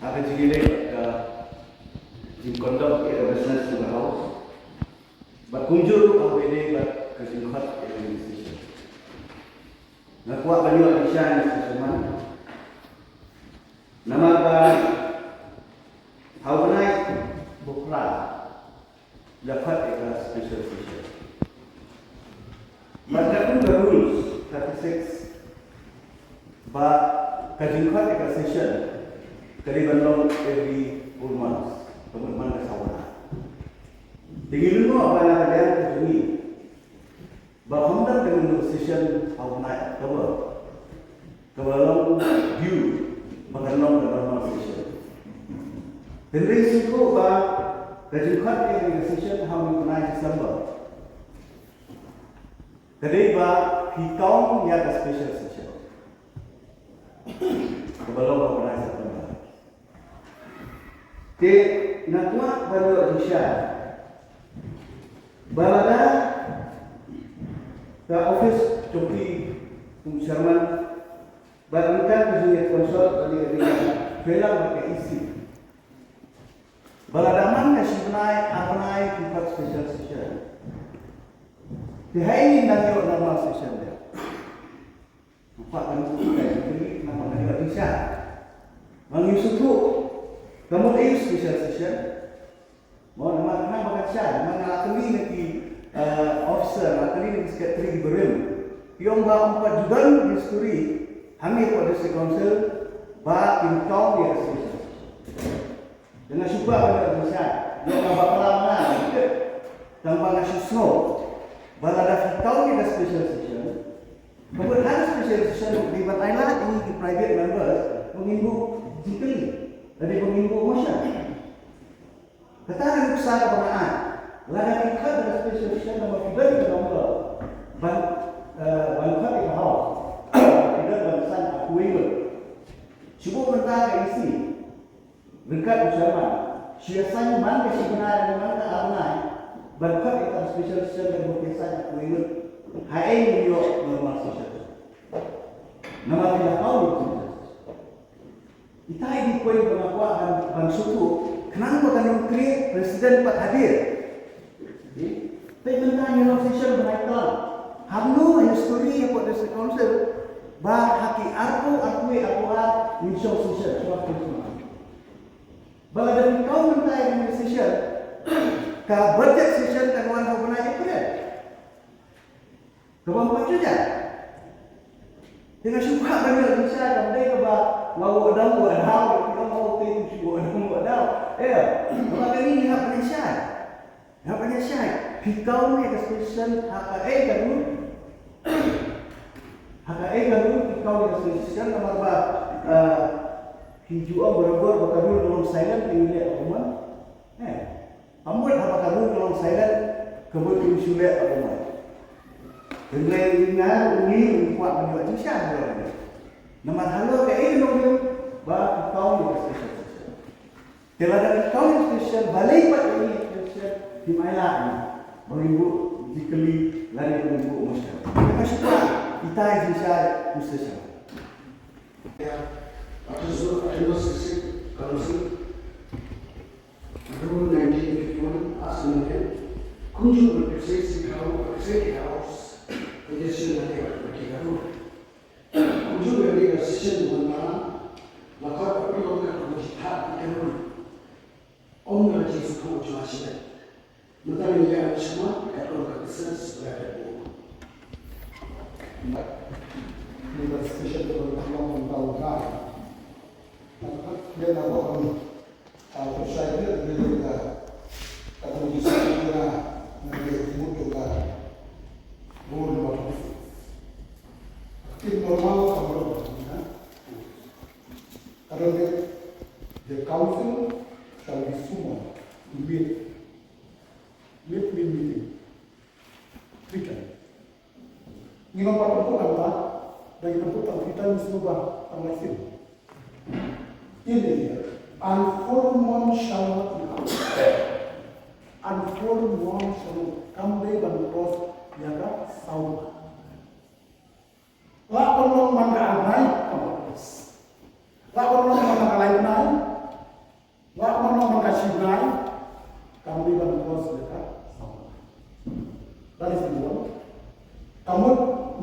Akan jadi conduct a business in the house, but kunjung awalnya but kesimpat administration. Nakuat banyak isyan sesuatu. Nama kan hawanai bukra dapat ikhlas special session. Baca pun the rules 36 but kesimpat ikhlas session kali bandong every 4 months. Teman-teman kesawana. Tinggi dulu apa yang kalian kejuni. Bahkan dengan session hawanai kebalong view mengenal dalam session. Dan risiko bah kejukat yang session hawanai Desember. Kedai bah hitong ya ke special session. Kebalong hawanai September. Te nakwa baru Indonesia. Balada ke office Coki Chairman Barangkan kesulitan konsol dari film pakai isi. Baladaman kasih benai tempat special session. Dihai ini nanti normal session dia. Nampak kan ini nama negara Indonesia. Mengisu kamu ini special session. Mau nama bakat saya, mana kali nanti officer, kali nanti sekretari berim. Yang bawa 4 juta history, kami pada si council, bah intong dia special. Dengan syukur pada Indonesia, yang bakal lama, tanpa ngasih snow, balada intong dia special session. Kemudian ada special session di Thailand ini di private members mengimbu jikli dari pengimbu motion. Katakan besar kebanaan, lada ikat dari special session nomor 3 di nomor bangkat di house, tidak bangsan aku ini. Cuba mentah isi, dekat ucapan, siasanya mana sebenarnya mana amanai, bangkat itu special session dan berkesan aku ini. Hai ini yo normal session. Nama tidak tahu itu. Kita ini koi pengakuan bang suku. Kenapa kan create presiden Pak hadir? Tapi tentang yang session berkaitan, hamnu history yang pada council bah haki aku insya session suatu semua. Baga dari kau minta yang session, ka budget session kan wan hubungan itu kan? Kau baca saja. Dengan suka banyak bisa sampai ke bah mau ada kita mau tim mau ada. Maka ini hak penyiasat. Hikau ni kesempatan hak garu. Hikau ni kesempatan nomor apa? Hijau berabur bakaru dalam silent tinggi agama. Ambil apa karu dalam silent kemudian sulit agama. Dengan ini kuat menjual cinta. Nomor halo ke ini nomor bah hikau ni kesempatan. Kalau ada kaum spesial balik pada ini spesial di Mailan, mengibu dikeli lari mengibu masyarakat. Terima kasih kita bisa spesial. Ya, aku sudah kalau sih, tahun 1951 asalnya kunjung berprestasi house, kejesuan yang berkilau. Kunjung dari session mana, maka perlu kita berhati dengan Owner Jesus come to us here. Mungkin dia semua kalau business berada. Ini spesial untuk orang tahu kan. Maka dia nak buat saya dia juga kalau di sana dia timur juga boleh buat. Ini normal kalau kalau dia council shall be summoned to meet meeting. Weekend. Ini apa apa dari keputusan kita ini semua termasuk. Ini unformed shall not be unformed shall kembali bantos jaga sauma. Lapor long mangga anai, lapor long mangga lain naik. July, kami berkuasa dekat sama. That is the one. Kamu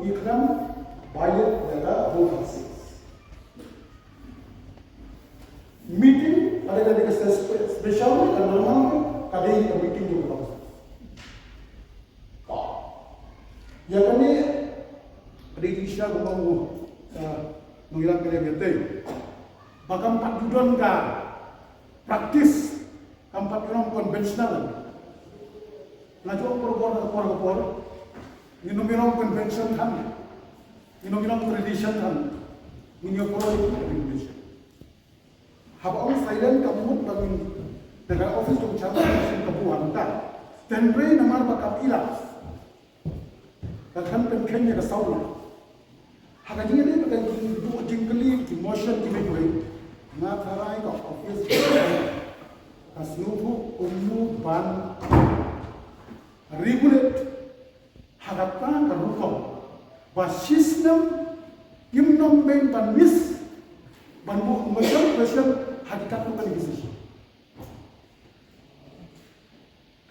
ikram bayar dekat overseas. Meeting ada yang spesial dan normal kali ini meeting juga bagus. Ya kami ada istilah ngomong mengilang kalian betul. Bahkan Pak Dudon ka praktis kampat orang konvensional. Najwa por minum konvension kan, minum tradition kan, minum Indonesia. Haba orang silent kamu bagi dengan office tu cara mesin kebuhan tak. Tenre nama bakal ilang. Kan penkennya ke sauna. Haba dia ni bagai jingkeli emotion dimulai. Nakarai ke office. Asnubu ummu ban regulate hadapan ke hukum. Bah sistem imnom ben ban mis ban bu macam hakikat tu kan decision.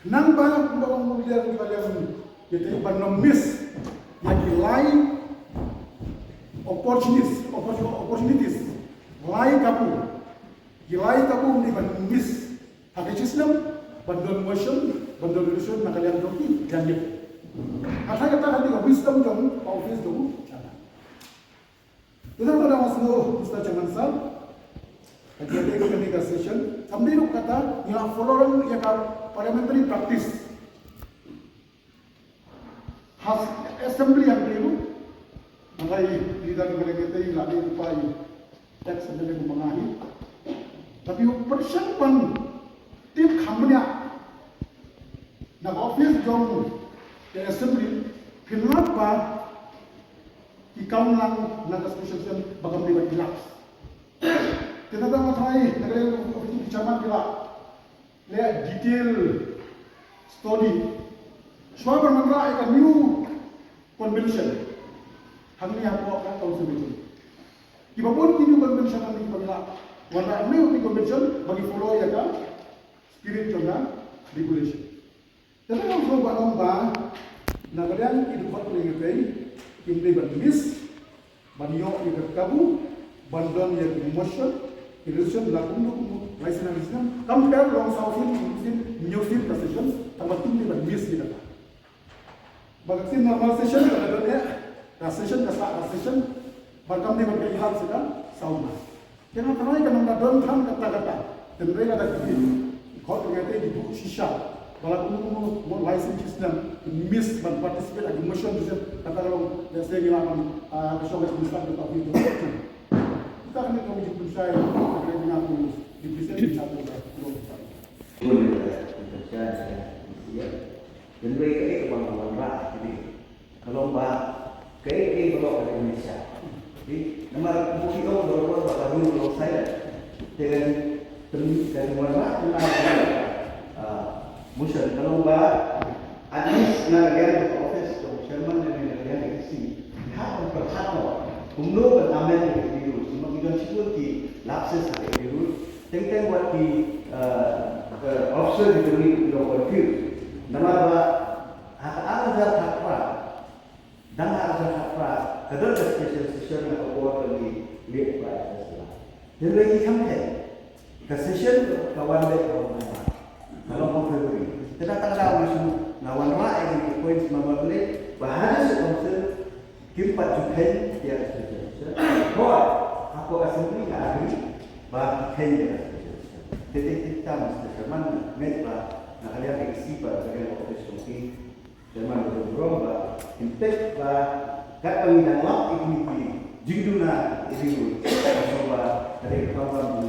Kenapa orang mulia di kalian jadi penomis yang lain opportunities lain kamu ni penomis hakikat sistem bandon motion nak kalian doki jangan. Asal kata nanti wisdom jom office tu jangan. Kita pada masuk Ustaz Cemansal. Jadi kita session. Sambil itu kata yang follow yang parliamentary practice. Has assembly yang dulu. Makanya tidak boleh kita lagi upaya tax assembly mengahi. Tapi persiapan tim kampanye nak office jom yang assembly kenapa ikaw lang nag-association bagam di bagilap. Kita tahu macam negara ofisi camat bila lihat detail study. Semua bermula akan new convention. Hanya apa akan tahu sebetulnya. Jika pun new convention kami bila warna new convention bagi follow ya kan spirit juga regulation. Jadi kalau kita berlomba, negara itu buat lagi kimde bandis, banyo yang kabu, bandon yang emotion. Illusion lakum license compare long south new film session tambah tim di bandis kita. Bagi normal session kalau ada session bagam di berbagai hal sedang sauna. Jangan terlalu kan don kan kata-kata. Tentunya ada kini. Kau ternyata di buku sisa. Kalau kamu license system miss dan participate lagi motion bisa kata kalau biasa ngilaman kesogas misal kita itu. Kita akan kami saya dengan di bisa di satu dan mereka itu bang jadi kalau mbak ke blok Indonesia jadi nama bukti itu berapa bakal dulu saya dengan warna musuh kalau mbak Anis negara office chairman dan negara isi hak berhak umno beramen itu semua kita sebut di lapses itu tentang buat di officer itu ni local view nama hak ada hak dan hak kadar special session atau award di lihat prize dan lagi sampai ke session kawan dek kalau mau Februari kita tak tahu isu nawan rai yang poin semua boleh bahasa council kimpat juga dia session kau aku assembly hari bah kaya titik kita mesti mana metla nak ada isi pada bagian office komisi zaman berubah impact bah kat penginalan ini jiduna itu coba dari kawan